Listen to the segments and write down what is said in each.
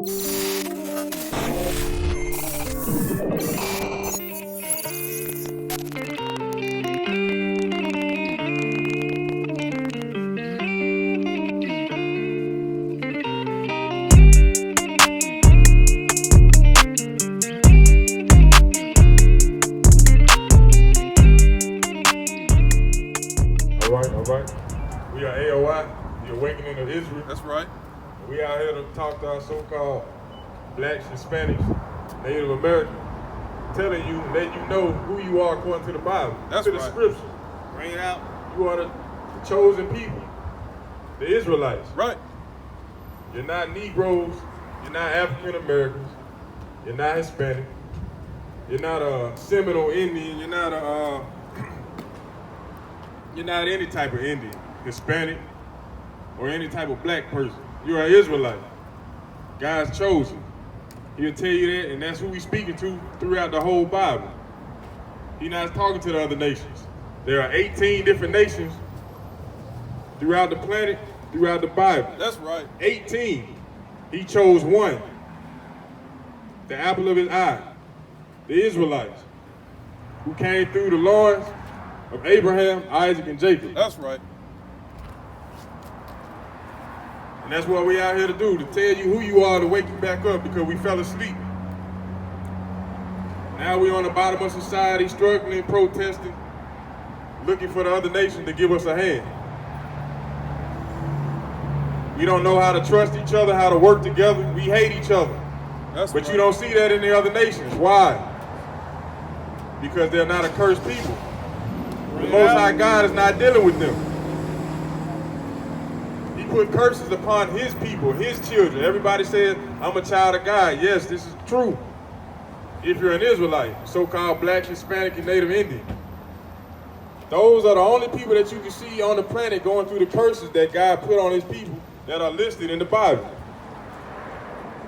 All right. We are A.O.I, the Awakening of Israel. That's right. We out here to talk to our so-called blacks, Hispanics, Native Americans, telling you, letting you know who you are according to the Bible, That's to the right. scriptures. Bring it out. You are the chosen people, the Israelites. Right. You're not Negroes, you're not African Americans, you're not Hispanic, you're not a Seminole Indian, you're not any type of Indian, Hispanic, or any type of black person. You are an Israelite. God's chosen. He'll tell you that, and that's who he's speaking to throughout the whole Bible. He's not talking to the other nations. There are 18 different nations throughout the planet, throughout the Bible. That's right. 18. He chose one. The apple of his eye. The Israelites, who came through the loins of Abraham, Isaac, and Jacob. That's right. And that's what we out here to do, to tell you who you are, to wake you back up, because we fell asleep. Now we on the bottom of society, struggling, protesting, looking for the other nation to give us a hand. We don't know how to trust each other, how to work together. We hate each other. That's But right. you don't see that in the other nations. Why? Because they're not a cursed people. The Most High God is not dealing with them. He put curses upon his people, his children. Everybody says, I'm a child of God. Yes, this is true. If you're an Israelite, so-called black, Hispanic, and Native Indian. Those are the only people that you can see on the planet going through the curses that God put on his people that are listed in the Bible.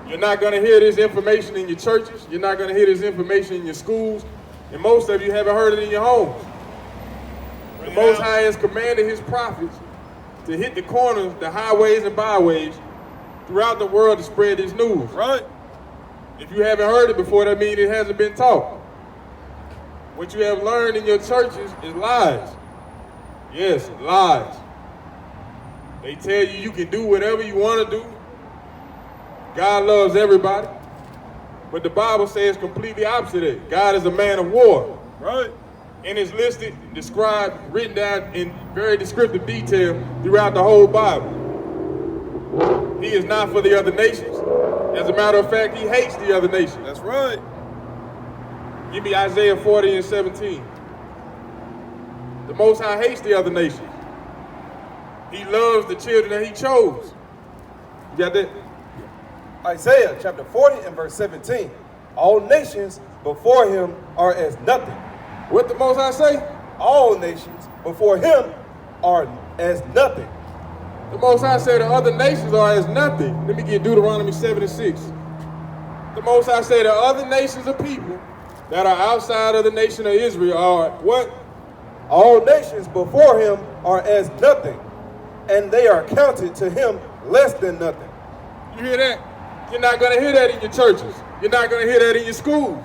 You're not going to hear this information in your churches. You're not going to hear this information in your schools. And most of you haven't heard it in your homes. The Most High has commanded his prophets to hit the corners, the highways and byways throughout the world to spread this news. Right. If you haven't heard it before, that means it hasn't been taught. What you have learned in your churches is lies. Yes, lies. They tell you you can do whatever you want to do. God loves everybody. But the Bible says completely opposite of it. God is a man of war. Right. And it's listed, described, written down in very descriptive detail throughout the whole Bible. He is not for the other nations. As a matter of fact, he hates the other nations. That's right. Give me Isaiah 40 and 17. The Most High hates the other nations. He loves the children that he chose. You got that? Isaiah chapter 40 and verse 17. All nations before him are as nothing. What the Most High say? All nations before him are as nothing. The Most High say the other nations are as nothing. Let me get Deuteronomy 7 and 6. The Most High say the other nations of people that are outside of the nation of Israel are what? All nations before him are as nothing, and they are counted to him less than nothing. You hear that? You're not going to hear that in your churches. You're not going to hear that in your schools.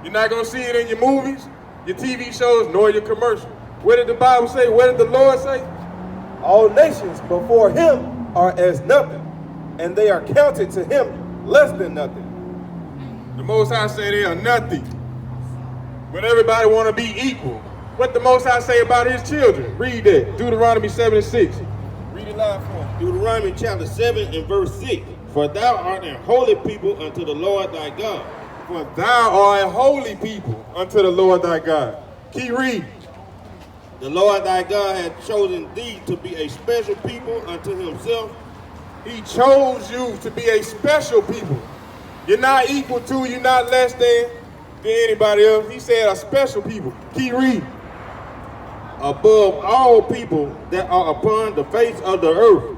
You're not going to see it in your movies, your TV shows, nor your commercials. What did the Bible say? What did the Lord say? All nations before him are as nothing, and they are counted to him less than nothing. The Most High say they are nothing. But everybody want to be equal. What the Most High say about his children? Read that. Deuteronomy 7 and 6. Read it loud for him. Deuteronomy chapter 7 and verse 6. For thou art a holy people unto the Lord thy God. For thou art a holy people unto the Lord thy God. Keep reading. The Lord thy God hath chosen thee to be a special people unto himself. He chose you to be a special people. You're not equal to, you're not less than anybody else. He said a special people. Keep reading. Above all people that are upon the face of the earth.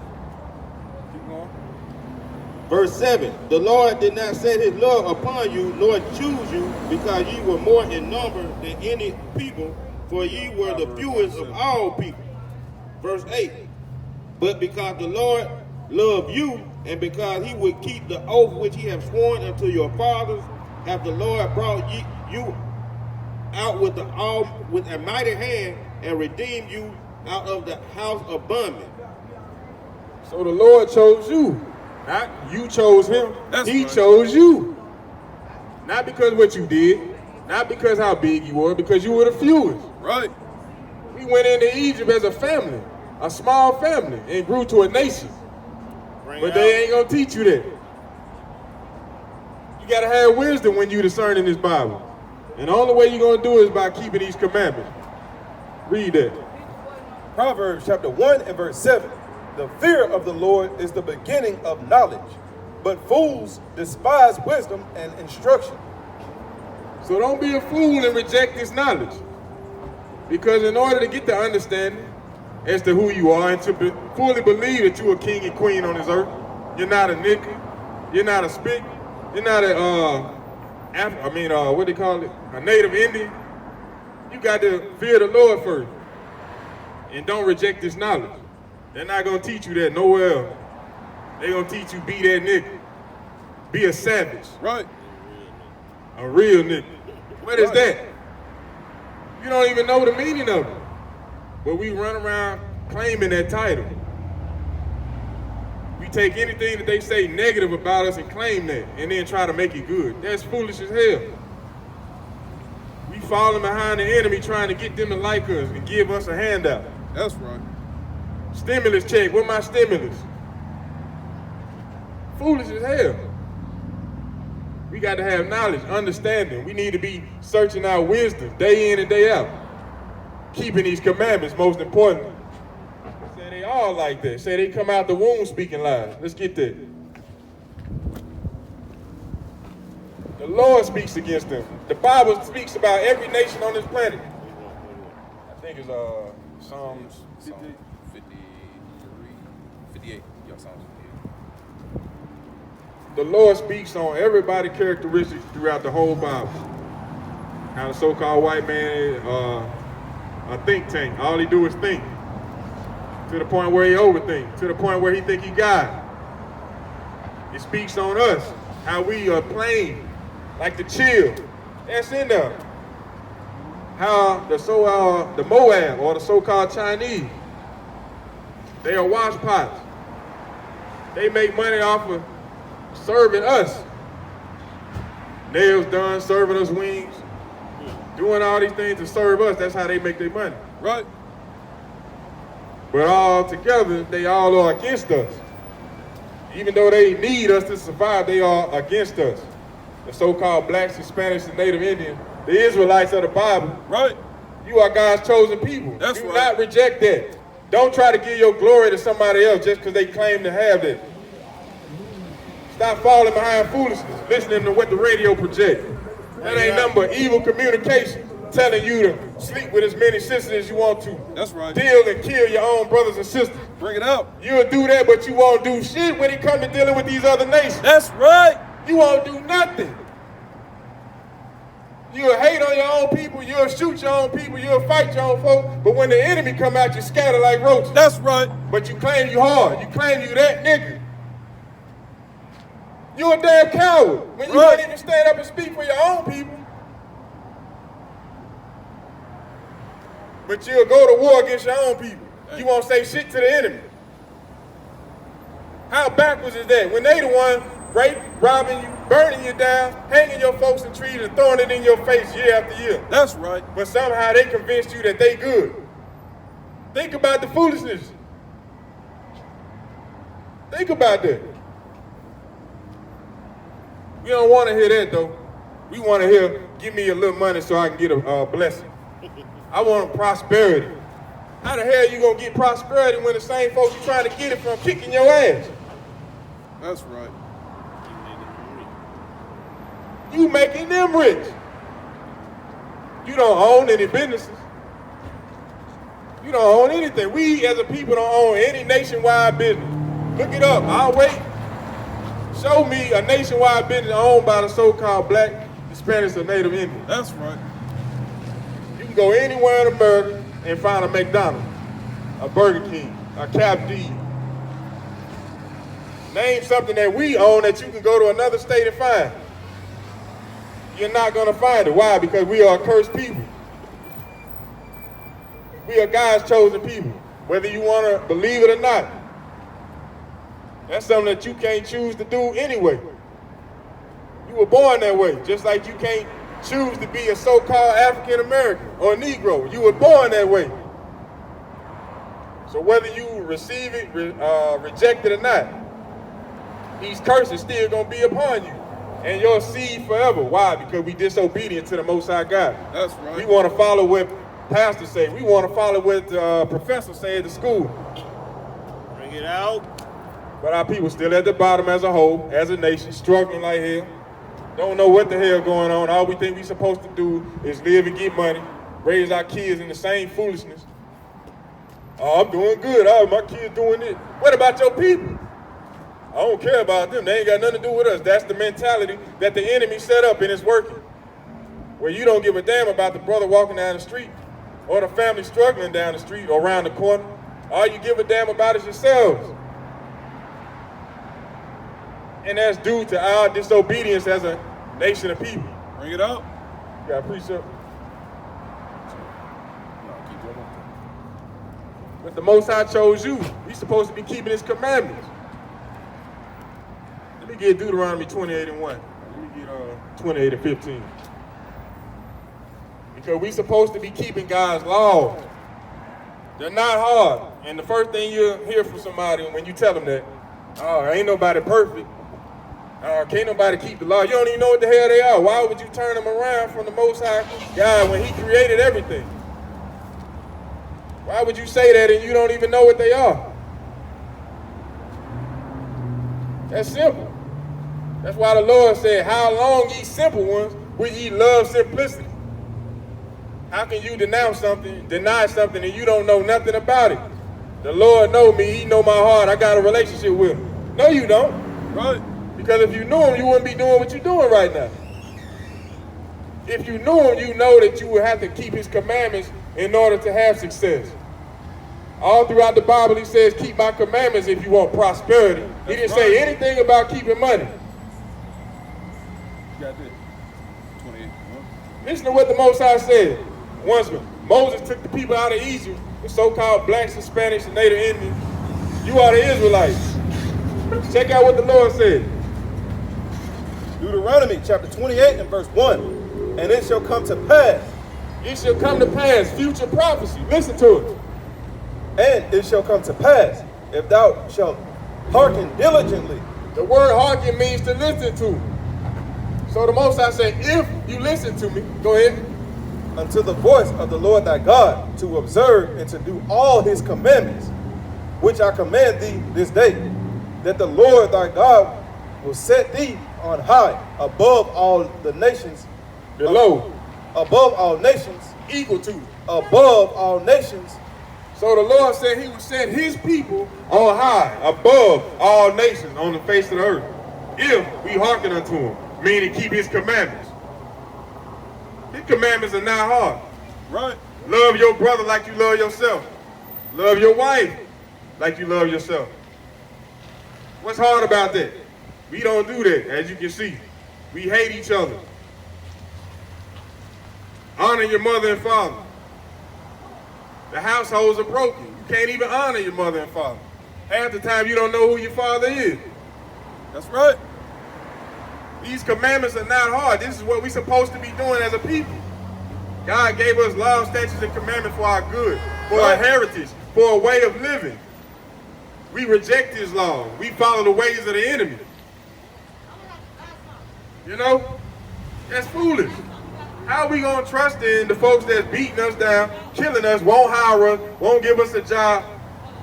Keep going. Verse 7. The Lord did not set his love upon you, nor choose you, because ye were more in number than any people, for ye were the fewest of all people. Verse 8. But because the Lord loved you and because he would keep the oath which he have sworn unto your fathers, hath the Lord brought you out with a mighty hand and redeemed you out of the house of bondage. So the Lord chose you. Not you chose him. He right. chose you. Not because what you did, not because how big you were, because you were the fewest. Right. We went into Egypt as a family, a small family, and grew to a nation. But they ain't gonna teach you that. You gotta have wisdom when you discerning this Bible. And the only way you're gonna do it is by keeping these commandments. Read that. Proverbs chapter 1 and verse 7. The fear of the Lord is the beginning of knowledge, but fools despise wisdom and instruction. So don't be a fool and reject this knowledge. Because in order to get the understanding as to who you are and to fully believe that you're a king and queen on this earth, you're not a nigga, you're not a spick, you're not what they call it, a native Indian. You got to fear the Lord first. And don't reject this knowledge. They're not gonna teach you that nowhere else. They're gonna teach you be that nigga. Be a savage. Right. A real nigga. What is that? You don't even know the meaning of it. But we run around claiming that title. We take anything that they say negative about us and claim that, and then try to make it good. That's foolish as hell. We falling behind the enemy trying to get them to like us and give us a handout. That's right. Stimulus check, where my stimulus? Foolish as hell. We got to have knowledge, understanding. We need to be searching our wisdom day in and day out. Keeping these commandments, most important. Say they all like that. Say they come out the womb speaking lies. Let's get that. The Lord speaks against them. The Bible speaks about every nation on this planet. I think it's Psalms 53, 58. Yo, Psalms 58. The Lord speaks on everybody's characteristics throughout the whole Bible. How the so-called white man is a think tank. All he do is think. To the point where he overthink. To the point where he think he God. It speaks on us. How we are plain, like the chill. That's in there. How the Moab or the so-called Chinese, they are wash pots. They make money off of serving us. Nails done, serving us wings, doing all these things to serve us. That's how they make their money. Right. But all together, they all are against us. Even though they need us to survive, they are against us. The so-called blacks, Hispanics, and Native Indians, the Israelites of the Bible. Right. You are God's chosen people. That's Do right. not reject that. Don't try to give your glory to somebody else just because they claim to have that. Stop falling behind foolishness, listening to what the radio projects. That ain't nothing but evil communication, telling you to sleep with as many sisters as you want to. That's right. Deal and kill your own brothers and sisters. Bring it out. You'll do that, but you won't do shit when it comes to dealing with these other nations. That's right. You won't do nothing. You'll hate on your own people, you'll shoot your own people, you'll fight your own folk, but when the enemy come out, you scatter like roaches. That's right. But you claim you hard, you claim you that nigga. You a damn coward when you Right. can't even stand up and speak for your own people. But you'll go to war against your own people. You won't say shit to the enemy. How backwards is that? When they the one raping, robbing you, burning you down, hanging your folks in trees and throwing it in your face year after year. That's right. But somehow they convinced you that they good. Think about the foolishness. Think about that. We don't want to hear that though. We want to hear, give me a little money so I can get a blessing. I want prosperity. How the hell you gonna get prosperity when the same folks you trying to get it from kicking your ass? That's right. You making them rich. You don't own any businesses. You don't own anything. We as a people don't own any nationwide business. Look it up. I'll wait. Show me a nationwide business owned by the so-called black, Hispanics, or Native Indians. That's right. You can go anywhere in America and find a McDonald's, a Burger King, a Cap D. Name something that we own that you can go to another state and find. You're not going to find it. Why? Because we are a cursed people. We are God's chosen people, whether you want to believe it or not. That's something that you can't choose to do anyway. You were born that way, just like you can't choose to be a so-called African American or Negro. You were born that way. So whether you receive it, reject it or not, these curses still going to be upon you and your seed forever. Why? Because we disobedient to the Most High God. That's right. We want to follow what pastors say. We want to follow what professors say at the school. Bring it out. But our people still at the bottom as a whole, as a nation, struggling like hell. Don't know what the hell going on. All we think we supposed to do is live and get money, raise our kids in the same foolishness. Oh, I'm doing good. Oh, my kids doing it. What about your people? I don't care about them. They ain't got nothing to do with us. That's the mentality that the enemy set up and it's working. Where you don't give a damn about the brother walking down the street or the family struggling down the street or around the corner. All you give a damn about is yourselves. And that's due to our disobedience as a nation of people. Bring it up. You got a precept? But the Most High chose you. We supposed to be keeping His commandments. Let me get Deuteronomy 28:1. Let me get 28 and 15. Because we supposed to be keeping God's laws. They're not hard. And the first thing you'll hear from somebody when you tell them that, oh, ain't nobody perfect. Can't nobody keep the law. You don't even know what the hell they are. Why would you turn them around from the Most High God when He created everything? Why would you say that and you don't even know what they are? That's simple. That's why the Lord said, how long ye simple ones will ye love simplicity? How can you deny something, and you don't know nothing about it? The Lord know me, He know my heart, I got a relationship with Him. No, you don't. Right. Because if you knew Him, you wouldn't be doing what you're doing right now. If you knew Him, you know that you would have to keep His commandments in order to have success. All throughout the Bible, He says, keep my commandments if you want prosperity. He didn't say anything about keeping money. You got this. 28. Listen to what the Most High said. Once Moses took the people out of Egypt, the so-called blacks, Hispanics, and Native Indians, you are the Israelites. Check out what the Lord said. Deuteronomy chapter 28 and verse 1. And it shall come to pass. It shall come to pass, future prophecy. Listen to it. And it shall come to pass, if thou shalt hearken diligently. The word hearken means to listen to. So the Most High said, if you listen to me, go ahead. Unto the voice of the Lord thy God, to observe and to do all His commandments, which I command thee this day, that the Lord thy God will set thee on high above all the nations, Below, above all nations, equal to. above all nations. So the Lord said He would set His people on high, above all nations on the face of the earth, if we hearken unto Him, meaning keep His commandments. His commandments are not hard. Right. Love your brother like you love yourself. Love your wife like you love yourself. What's hard about that? We don't do that, as you can see. We hate each other. Honor your mother and father. The households are broken. You can't even honor your mother and father. Half the time you don't know who your father is. That's right. These commandments are not hard. This is what we're supposed to be doing as a people. God gave us laws, statutes, and commandments for our good, for our heritage, for a way of living. We reject His laws. We follow the ways of the enemy. You know? That's foolish. How are we going to trust in the folks that's beating us down, killing us, won't hire us, won't give us a job?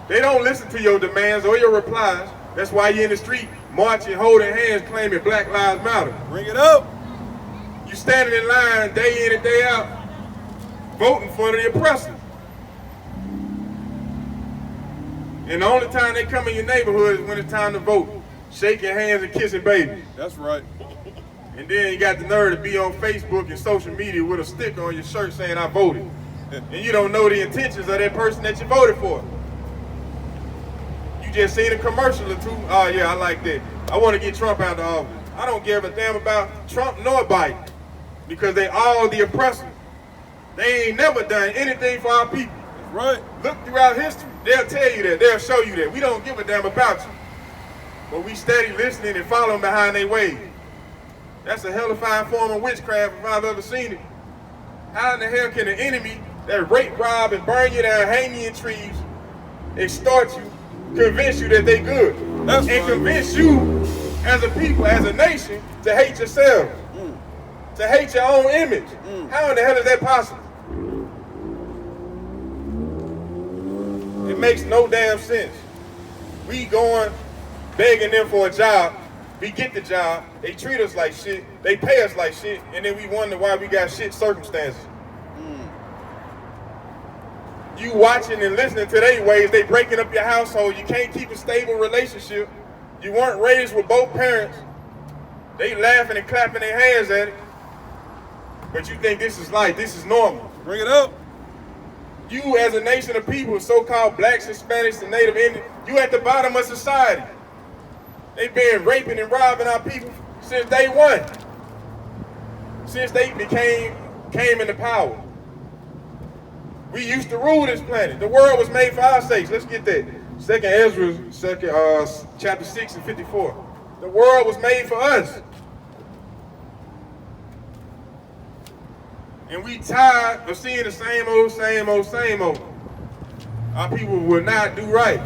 They don't listen to your demands or your replies. That's why you're in the street marching, holding hands, claiming Black Lives Matter. Bring it up. You standing in line day in and day out, voting for the oppressor. And the only time they come in your neighborhood is when it's time to vote. Shaking hands and kissing babies. That's right. And then you got the nerve to be on Facebook and social media with a sticker on your shirt saying, I voted. And you don't know the intentions of that person that you voted for. You You just seen a commercial or two. Oh yeah, I like that. I want to get Trump out of office. I don't give a damn about Trump nor Biden because they all the oppressors. They ain't never done anything for our people. That's right. Look throughout history. They'll tell you that. They'll show you that. We don't give a damn about you. But we steady listening and following behind their ways. That's a hellified form of witchcraft if I've ever seen it. How in the hell can an enemy that rape, rob, and burn you down, hang you in trees, extort you, convince you that they good? That's and right. convince you as a people, as a nation, to hate yourselves, to hate your own image. How in the hell is that possible? It makes no damn sense. We going begging them for a job, we get the job, they treat us like shit, they pay us like shit, and then we wonder why we got shit circumstances. You watching and listening to their ways, they breaking up your household, you can't keep a stable relationship, you weren't raised with both parents, they laughing and clapping their hands at it, but you think this is life, this is normal. Bring it up. You as a nation of people, so-called blacks, Hispanics, and Native Indians, you at the bottom of society. They been raping and robbing our people since day one. Since they came into power. We used to rule this planet. The world was made for our sakes. Let's get that. 2nd Ezra, chapter 6 and 54. The world was made for us. And we tired of seeing the same old, same old, same old. Our people will not do right.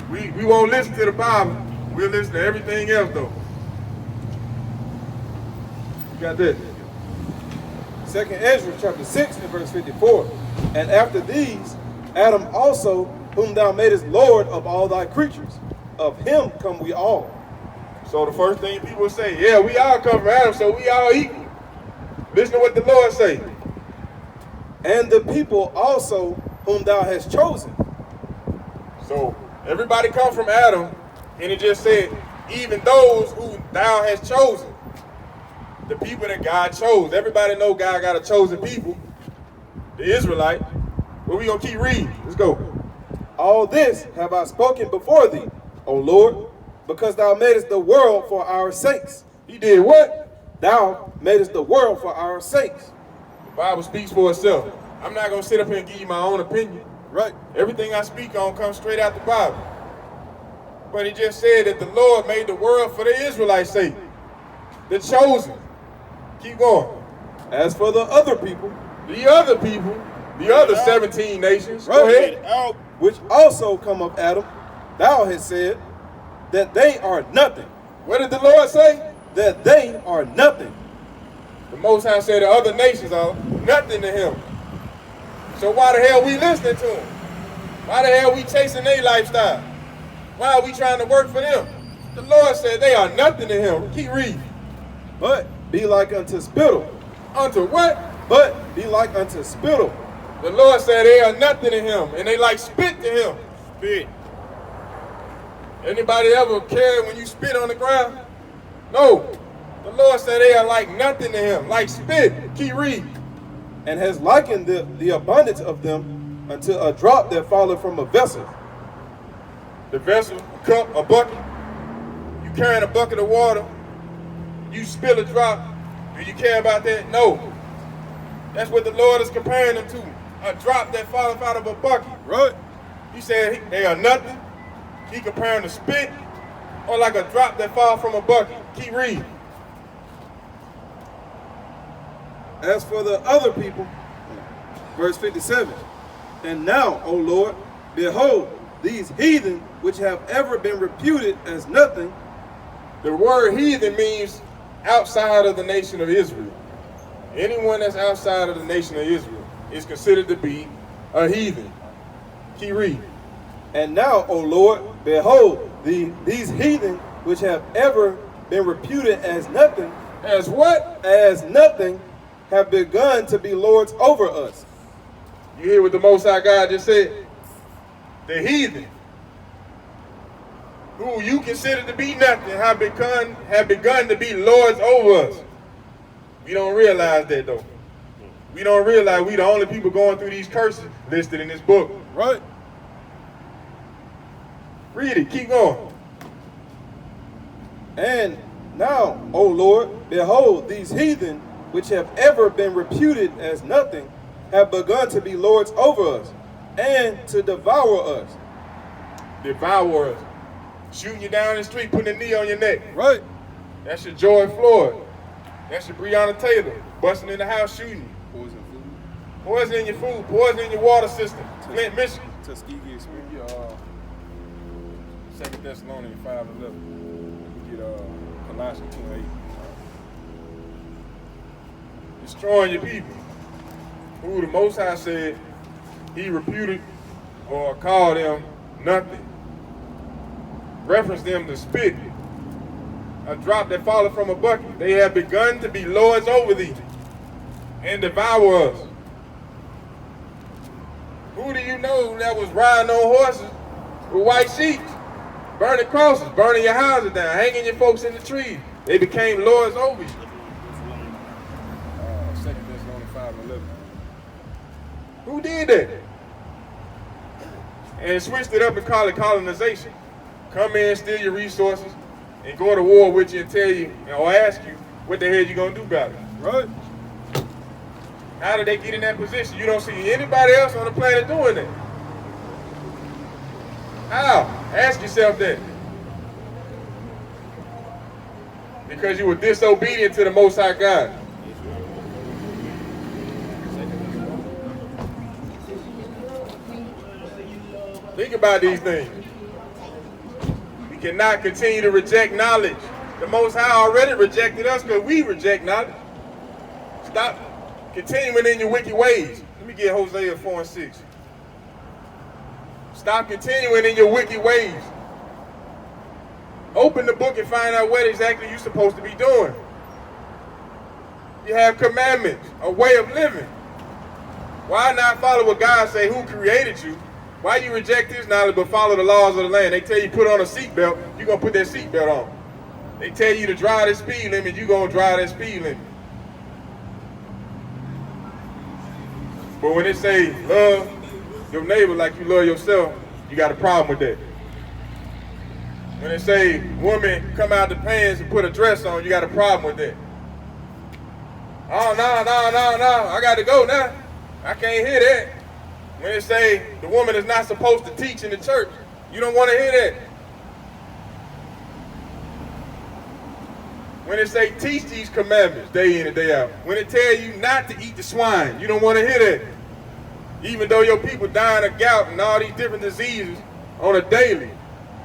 We won't listen to the Bible. We'll listen to everything else though. You got that? 2nd Ezra chapter 6 and verse 54. And after these, Adam also, whom thou madest Lord of all thy creatures, of him come we all. So the first thing people say, yeah, we all come from Adam, so we all equal. Listen to what the Lord say. And the people also whom thou hast chosen. So everybody come from Adam, and it just said, even those who thou hast chosen. The people that God chose. Everybody know God got a chosen people. The Israelite. But we gonna keep reading. Let's go. All this have I spoken before thee, O Lord, because thou madest the world for our sakes. He did what? Thou madest the world for our sakes. The Bible speaks for itself. I'm not gonna sit up here and give you my own opinion. Right. Everything I speak on comes straight out the Bible. But it just said that the Lord made the world for the Israelites' sake. The chosen. Keep going. As for the other people, The other people, the other 17 nations, go Right. ahead. which also come of Adam, thou hast said that they are nothing. What did the Lord say? That they are nothing. The Most High said the other nations are nothing to him. So why the hell we listening to him? Why the hell we chasing their lifestyle? Why are we trying to work for them? The Lord said they are nothing to him. Keep reading. But be like unto spittle. Unto what? But be like unto spittle. The Lord said they are nothing to him, and they like spit to him. Spit. Anybody ever cared when you spit on the ground? No. The Lord said they are like nothing to him, like spit. Keep reading. And has likened the abundance of them unto a drop that falleth from a vessel. The vessel, a cup, a bucket. You carrying a bucket of water, you spill a drop. Do you care about that? No. That's what the Lord is comparing them to. A drop that falleth out of a bucket. Right. He said they are nothing. He comparing the spit or like a drop that falls from a bucket. Keep reading. As for the other people, verse 57, and now, O Lord, behold, these heathen which have ever been reputed as nothing. The word heathen means outside of the nation of Israel. Anyone that's outside of the nation of Israel is considered to be a heathen. Keep reading. And now, O Lord, behold, these heathen which have ever been reputed as nothing. As what? As nothing, have begun to be lords over us. You hear what the Most High God just said? The heathen, who you consider to be nothing, have begun to be lords over us. We don't realize that though. We don't realize we the only people going through these curses listed in this book. Right. Read it, keep going. And now, O Lord, behold, these heathen, which have ever been reputed as nothing, have begun to be lords over us, and to devour us. Devour us. Shooting you down the street, putting a knee on your neck. Right. That's your Joy Floyd. That's your Breonna Taylor. Busting in the house, shooting you. Poison food. Poison in your food, poison in your water system. Flint, Michigan. Tuskegee experience. 2 Thessalonians 5:11. Get Colossians 2:8. Destroying your people. Who the Most High said he reputed or called them nothing. Reference them to spit. A drop that falleth from a bucket. They have begun to be lords over thee and devour us. Who do you know that was riding on horses with white sheets, burning crosses, burning your houses down, hanging your folks in the trees? They became lords over you. 2 Thessalonians 5:11. Who did that? And switched it up and called it colonization. Come in, steal your resources, and go to war with you and tell you, or ask you, what the hell you gonna do about it? Right. How did they get in that position? You don't see anybody else on the planet doing that. How? Ask yourself that. Because you were disobedient to the Most High God. Think about these things. We cannot continue to reject knowledge. The Most High already rejected us because we reject knowledge. Stop continuing in your wicked ways. Let me get Hosea 4:6. Stop continuing in your wicked ways. Open the book and find out what exactly you're supposed to be doing. You have commandments, a way of living. Why not follow what God say, who created you? Why you reject his knowledge but follow the laws of the land? They tell you put on a seatbelt, you're going to put that seatbelt on. They tell you to drive the speed limit, you're going to drive that speed limit. But when they say love your neighbor like you love yourself, you got a problem with that. When they say woman come out the pants and put a dress on, you got a problem with that. Oh, no, I got to go now. I can't hear that. When they say the woman is not supposed to teach in the church, you don't want to hear that. When they say teach these commandments day in and day out. When they tell you not to eat the swine, you don't want to hear that. Even though your people dying of gout and all these different diseases on a daily,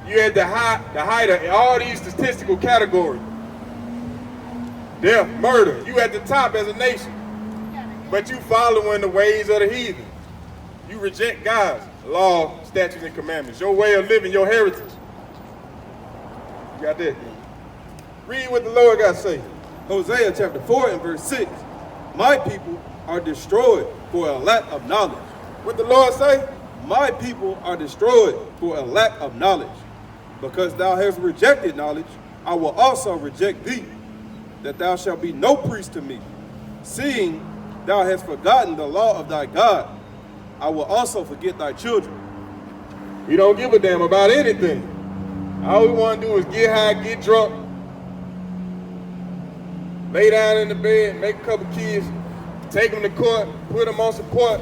you at the height of all these statistical categories. Death, murder, you at the top as a nation. But you following the ways of the heathen. You reject God's law, statutes, and commandments. Your way of living, your heritage. You got that? Read what the Lord got to say. Hosea chapter 4 and verse 6. My people are destroyed for a lack of knowledge. What the Lord say? My people are destroyed for a lack of knowledge. Because thou hast rejected knowledge, I will also reject thee, that thou shalt be no priest to me. Seeing thou hast forgotten the law of thy God, I will also forget thy children. We don't give a damn about anything. All we want to do is get high, get drunk, lay down in the bed, make a couple kids, take them to court, put them on support.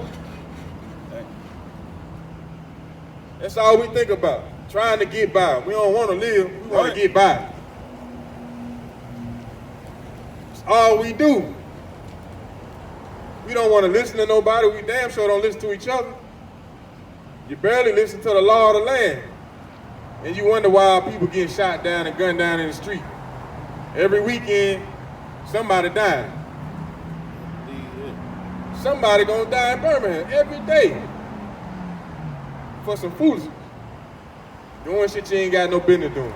That's all we think about, trying to get by. We don't want to live, we want to get by. That's all we do. We don't want to listen to nobody. We damn sure don't listen to each other. You barely listen to the law of the land. And you wonder why people getting shot down and gunned down in the street. Every weekend, somebody dying. Somebody gonna die in Birmingham every day for some foolishness. Doing shit you ain't got no business doing.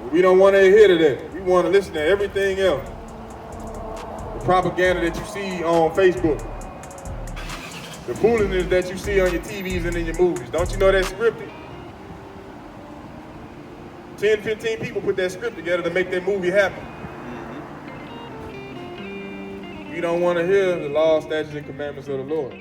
But we don't want to adhere to that. We want to listen to everything else. Propaganda that you see on Facebook, the foolishness that you see on your TVs and in your movies. Don't you know that's scripted? 10, 15 people put that script together to make that movie happen. You don't want to hear the law, statutes, and commandments of the Lord.